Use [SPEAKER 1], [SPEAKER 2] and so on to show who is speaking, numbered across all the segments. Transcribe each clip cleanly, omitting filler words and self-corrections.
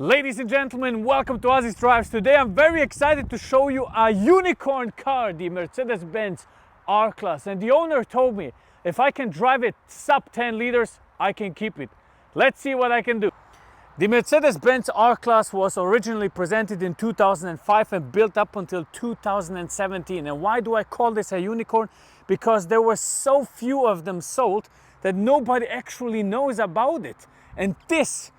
[SPEAKER 1] Ladies and gentlemen, welcome to Ozzy's Drives. Today I'm very excited to show you a unicorn car, the Mercedes-Benz R-Klasse. And the owner told me if I can drive it sub 10 liters, I can keep it. Let's see what I can do. The Mercedes-Benz R-Klasse was originally presented in 2005 and built up until 2017. And why do I call this a unicorn? Because there were so few of them sold that nobody actually knows about it. And this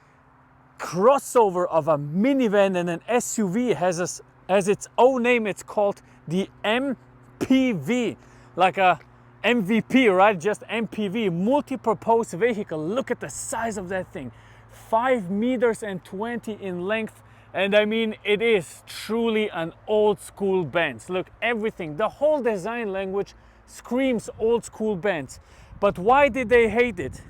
[SPEAKER 1] crossover of a minivan and an SUV has its own name. It's called the MPV, like a MVP, right? Just MPV, multi-purpose vehicle. Look at the size of that thing, 5 meters and 20 in length. And I mean, it is truly an old school Benz. Look, everything, the whole design language screams old school Benz. But why did they hate it?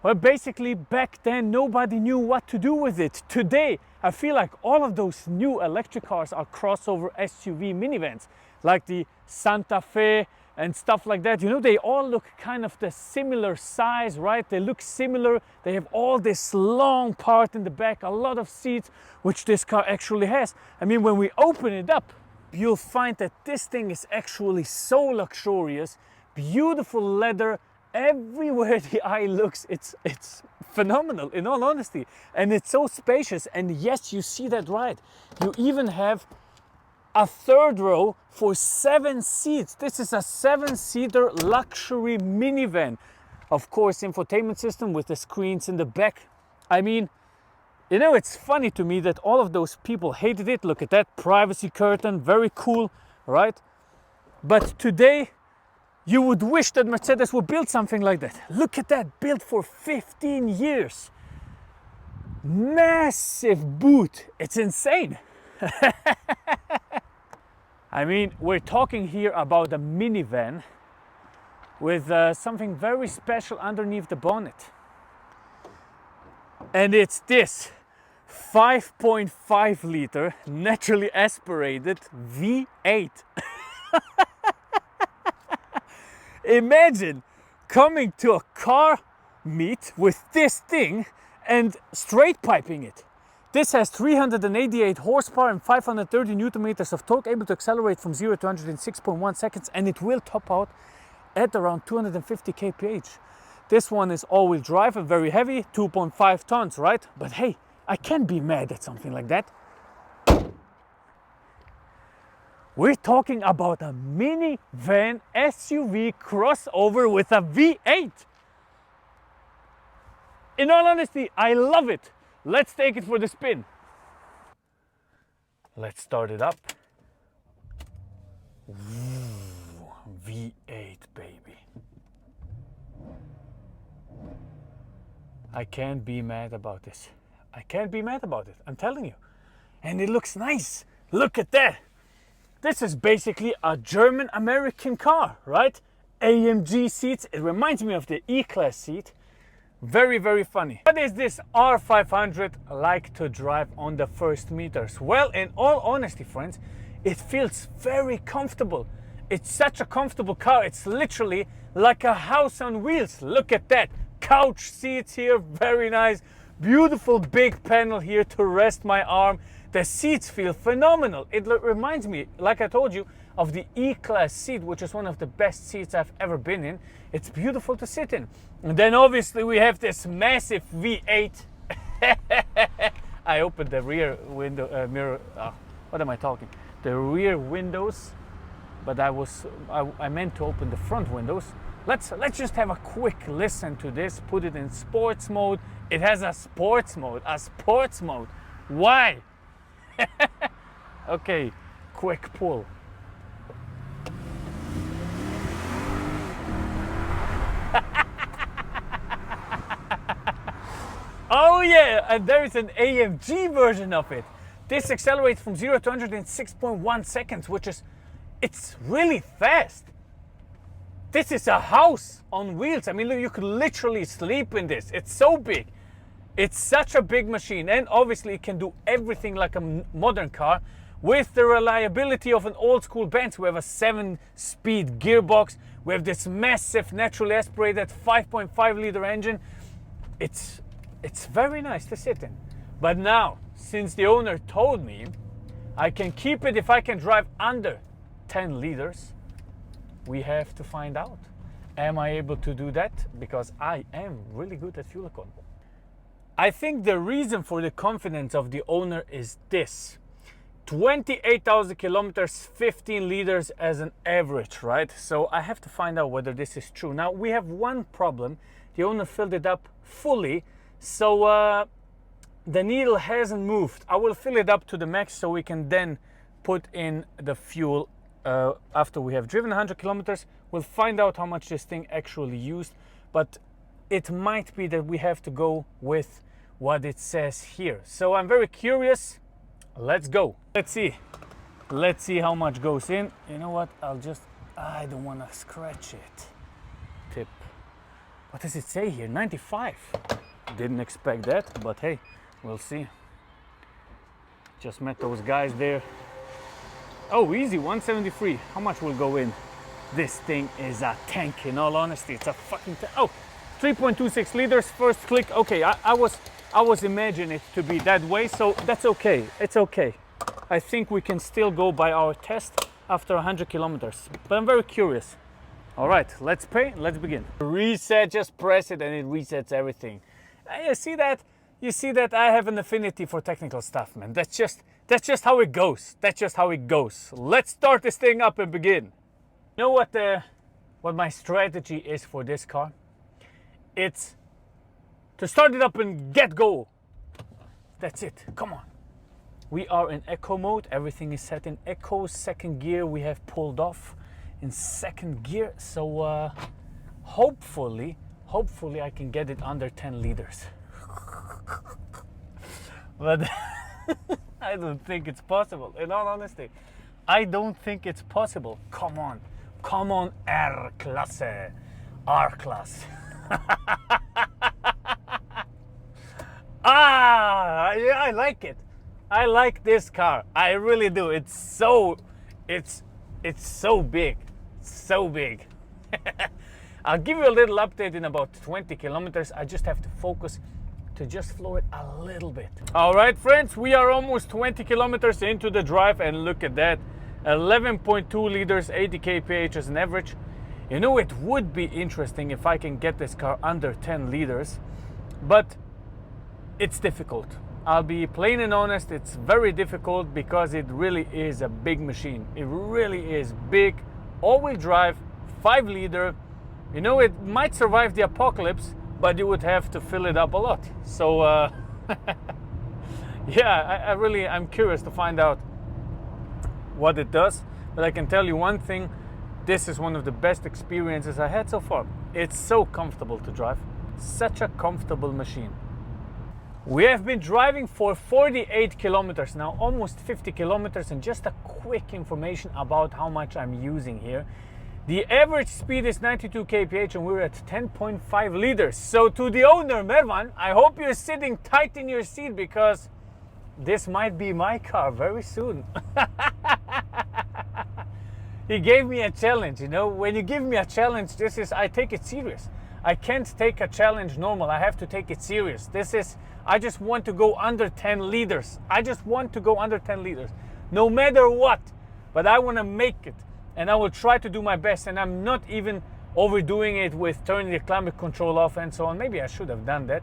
[SPEAKER 1] Well, basically back then nobody knew what to do with it. Today, I feel like all of those new electric cars are crossover SUV minivans, like the Santa Fe and stuff like that. You know, they all look kind of the similar size, right? They look similar. They have all this long part in the back, a lot of seats, which this car actually has. I mean, when we open it up, you'll find that this thing is actually so luxurious, beautiful leather. Everywhere the eye looks, it's phenomenal, in all honesty. And it's so spacious. And yes, you see that right. You even have a third row for 7 seats. This is a 7-seater luxury minivan. Of course, infotainment system with the screens in the back. I mean, you know, it's funny to me that all of those people hated it. Look at that privacy curtain, very cool, right? But today, you would wish that Mercedes would build something like that. Look at that, built for 15 years. Massive boot, it's insane. I mean, we're talking here about a minivan with something very special underneath the bonnet. And it's this 5.5 liter naturally aspirated V8. Imagine coming to a car meet with this thing and straight piping it. This has 388 horsepower and 530 newton meters of torque, able to accelerate from 0 to 100 in 6.1 seconds, and it will top out at around 250 kph. This one is all-wheel drive and very heavy, 2.5 tons, right? But hey, I can't be mad at something like that. We're talking about a minivan SUV crossover with a V8. In all honesty, I love it. Let's take it for the spin. Let's start it up. Ooh, V8, baby. I can't be mad about this. I can't be mad about it, I'm telling you. And it looks nice. Look at that. This is basically a German-American car, right? AMG seats. It reminds me of the E-Class seat. Very, very funny. What is this R500 like to drive on the first meters? Well, in all honesty, friends, it feels very comfortable. It's such a comfortable car. It's literally like a house on wheels. Look at that. Couch seats here, very nice. Beautiful big panel here to rest my arm. The seats feel phenomenal. It reminds me, like I told you, of the E-Class seat, which is one of the best seats I've ever been in. It's beautiful to sit in. And then obviously we have this massive V8. I opened the rear window mirror. What am I talking? The rear windows, but I meant to open the front windows. Let's just have a quick listen to this. Put it in sports mode. It has a sports mode. A sports mode. Why? Okay, quick pull. Oh yeah, and there is an AMG version of it. This accelerates from 0 to 100 in 6.1 seconds, it's really fast. This is a house on wheels. I mean, look, you could literally sleep in this. It's so big. It's such a big machine, and obviously it can do everything like a modern car with the reliability of an old school Benz. We have a 7-speed gearbox. We have this massive naturally aspirated 5.5 liter engine. It's very nice to sit in. But now, since the owner told me I can keep it if I can drive under 10 liters, we have to find out. Am I able to do that? Because I am really good at fuel economy. I think the reason for the confidence of the owner is this. 28,000 kilometers, 15 liters as an average, right? So I have to find out whether this is true. Now we have one problem. The owner filled it up fully, so the needle hasn't moved. I will fill it up to the max so we can then put in the fuel after we have driven 100 kilometers. We'll find out how much this thing actually used, but it might be that we have to go with what it says here. So I'm very curious. Let's go. Let's see how much goes in. You know what? I don't want to scratch it. Tip. What does it say here? 95. Didn't expect that, but hey, we'll see. Just met those guys there. Oh, easy, 173. How much will go in? This thing is a tank, in all honesty. It's a fucking tank. Oh, 3.26 liters, first click. Okay, I was imagining it to be that way, so that's okay. It's okay. I think we can still go by our test after 100 kilometers, but I'm very curious. All right, let's pay, let's begin. Reset, just press it and it resets everything. You see that? You see that I have an affinity for technical stuff, man. That's just how it goes. That's just how it goes. Let's start this thing up and begin. You know what my strategy is for this car? It's to start it up and get go. That's it. Come on. We are in eco mode. Everything is set in eco. Second gear we have pulled off in second gear. So hopefully I can get it under 10 liters. But I don't think it's possible. In all honesty, I don't think it's possible. Come on, R-klasse, R-klasse. Yeah, I like it. I like this car. I really do. It's so big, so big. I'll give you a little update in about 20 kilometers. I just have to focus to just flow it a little bit. All right, friends, we are almost 20 kilometers into the drive, and look at that, 11.2 liters, 80 kph as an average. You know, it would be interesting if I can get this car under 10 liters, but it's difficult. I'll be plain and honest, it's very difficult because it really is a big machine. It really is big, all-wheel drive, 5 liter. You know, it might survive the apocalypse, but you would have to fill it up a lot. So yeah, I'm curious to find out what it does. But I can tell you one thing, this is one of the best experiences I had so far. It's so comfortable to drive, such a comfortable machine. We have been driving for 48 kilometers now, almost 50 kilometers, and just a quick information about how much I'm using here. The average speed is 92 kph and we're at 10.5 liters. So to the owner, Mervan, I hope you're sitting tight in your seat because this might be my car very soon. He gave me a challenge, you know. When you give me a challenge, I take it serious. I can't take a challenge normal. I have to take it serious. I just want to go under 10 liters. I just want to go under 10 liters, no matter what. But I want to make it. And I will try to do my best, and I'm not even overdoing it with turning the climate control off and so on. Maybe I should have done that,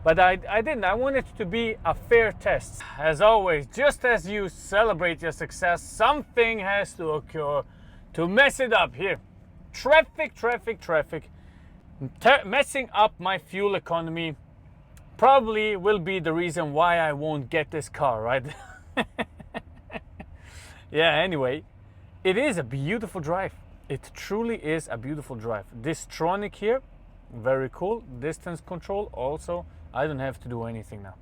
[SPEAKER 1] but I didn't. I want it to be a fair test. As always, just as you celebrate your success, something has to occur to mess it up here. Traffic. Messing up my fuel economy probably will be the reason why I won't get this car, right? Yeah, anyway. It is a beautiful drive. It truly is a beautiful drive. This Tronic here, very cool. Distance control also. I don't have to do anything now.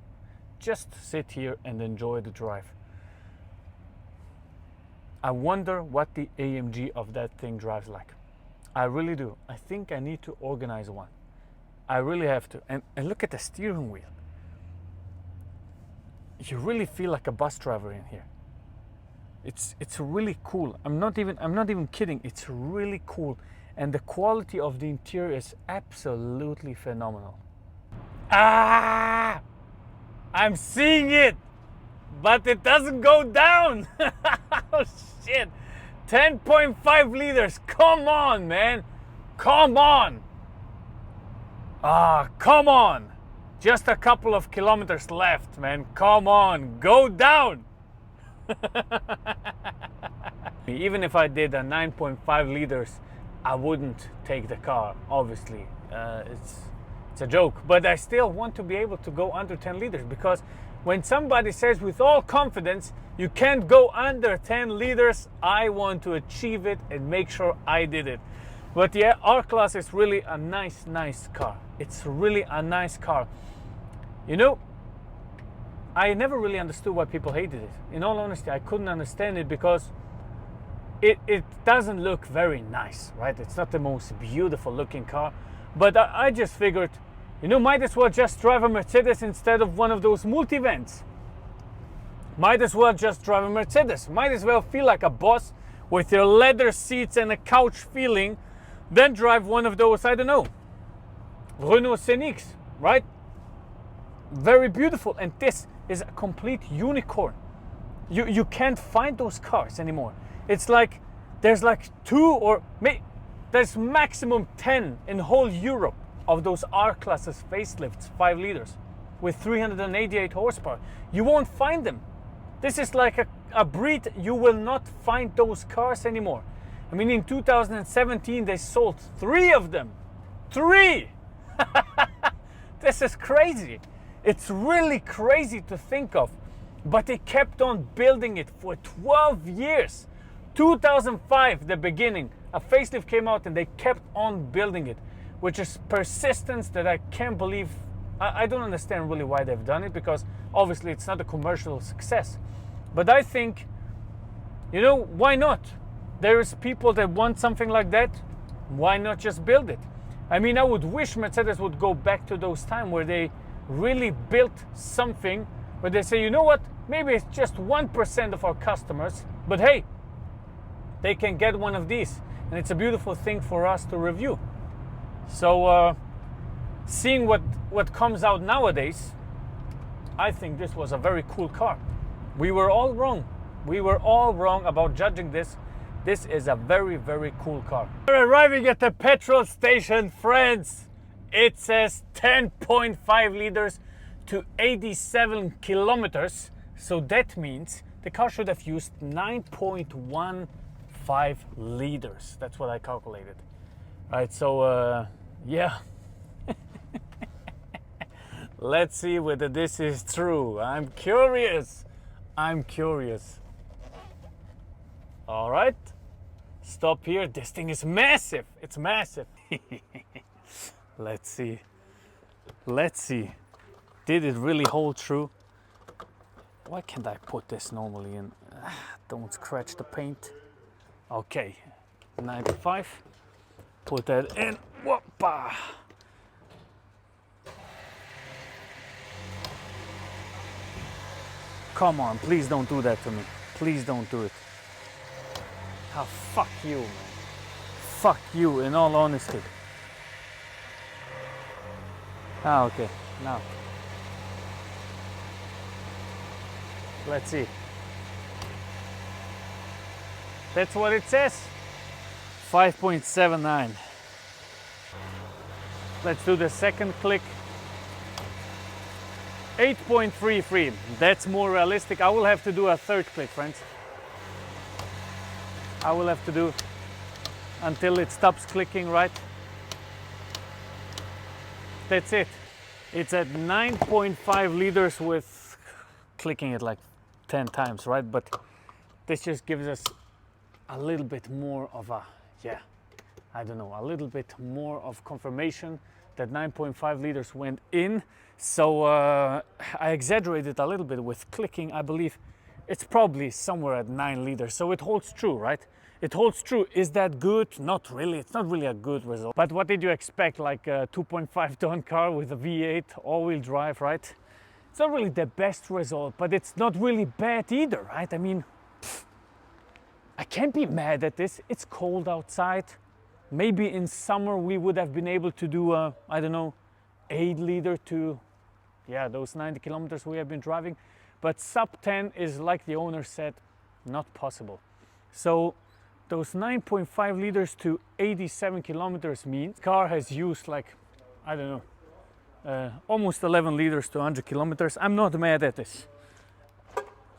[SPEAKER 1] Just sit here and enjoy the drive. I wonder what the AMG of that thing drives like. I really do. I think I need to organize one. I really have to. And look at the steering wheel. You really feel like a bus driver in here. It's really cool. I'm not even kidding. It's really cool, and the quality of the interior is absolutely phenomenal. I'm seeing it. but it doesn't go down. Oh shit, 10.5 liters, come on man, come on. Come on, just a couple of kilometers left, man, come on, go down. Even if I did a 9.5 liters, I wouldn't take the car, obviously. It's a joke, but I still want to be able to go under 10 liters, because when somebody says with all confidence you can't go under 10 liters, I want to achieve it and make sure I did it. But yeah, R-Klasse is really a nice car. It's really a nice car. You know, I never really understood why people hated it. In all honesty, I couldn't understand it, because it doesn't look very nice, right? It's not the most beautiful looking car. But I just figured, you know, might as well just drive a Mercedes instead of one of those multivans. Might as well just drive a Mercedes. Might as well feel like a boss with your leather seats and a couch feeling, then drive one of those, I don't know, Renault Scenics, right? Very beautiful. And this is a complete unicorn. You can't find those cars anymore. It's like there's like 2 or maybe there's maximum 10 in whole Europe of those R-Klasses facelifts, 5 liters with 388 horsepower. You won't find them. This is like a breed. You will not find those cars anymore. I mean, in 2017 they sold 3 of them. 3! This is crazy. It's really crazy to think of. But they kept on building it for 12 years. 2005, the beginning, a facelift came out and they kept on building it, which is persistence that I can't believe. I don't understand really why they've done it, because obviously it's not a commercial success. But I think, you know, why not? There's people that want something like that. Why not just build it? I mean, I would wish Mercedes would go back to those times where they really built something where they say, you know what, maybe it's just 1% of our customers, but hey, they can get one of these, and it's a beautiful thing for us to review. So seeing what comes out nowadays, I think this was a very cool car. We were all wrong. We were all wrong about judging this. This is a very cool car. We're arriving at the petrol station, friends. It says 10.5 liters to 87 kilometers. So that means the car should have used 9.15 liters. That's what I calculated. All right, so yeah. Let's see whether this is true. I'm curious. All right, stop here. This thing is massive. It's massive. Let's see. Did it really hold true? Why can't I put this normally in? Don't scratch the paint. Okay, 95. Put that in. Whoppa. Come on, please don't do that to me. Please don't do it. Ah, fuck you, man. Fuck you, in all honesty. Ah, okay, now. Let's see. That's what it says. 5.79. Let's do the second click. 8.33. That's more realistic. I will have to do a third click, friends. I will have to do until it stops clicking, right? That's it. It's at 9.5 liters with clicking it like 10 times, right? But this just gives us a little bit more of a, yeah, I don't know, a little bit more of confirmation that 9.5 liters went in. So I exaggerated a little bit with clicking. I believe it's probably somewhere at 9 liters. So it holds true, right? It holds true. Is that good? Not really. It's not really a good result. But what did you expect? Like a 2.5 ton car with a V8 all-wheel drive, right? It's not really the best result, but it's not really bad either, right? I mean, I can't be mad at this. It's cold outside. Maybe in summer we would have been able to do, I don't know, 8 liter to, yeah, those 90 kilometers we have been driving. but sub 10 is, like the owner said, not possible. So those 9.5 liters to 87 kilometers means car has used like, I don't know, almost 11 liters to 100 kilometers. I'm not mad at this.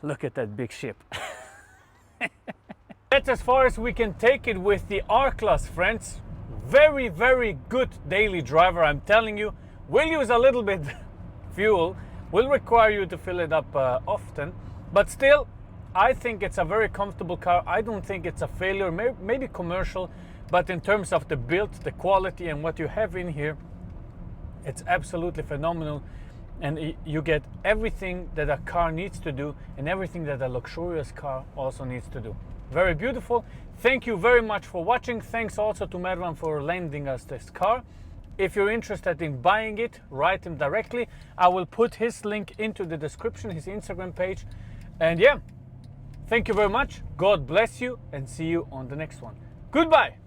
[SPEAKER 1] Look at that big ship. That's as far as we can take it with the R-Class, friends. Very, very good daily driver, I'm telling you. Will use a little bit fuel, will require you to fill it up often, but still, I think it's a very comfortable car. I don't think it's a failure, maybe commercial, but in terms of the build, the quality, and what you have in here, it's absolutely phenomenal. And you get everything that a car needs to do and everything that a luxurious car also needs to do. Very beautiful. Thank you very much for watching. Thanks also to Mervan for lending us this car. If you're interested in buying it, write him directly. I will put his link into the description, his Instagram page. And yeah, thank you very much. God bless you and see you on the next one. Goodbye.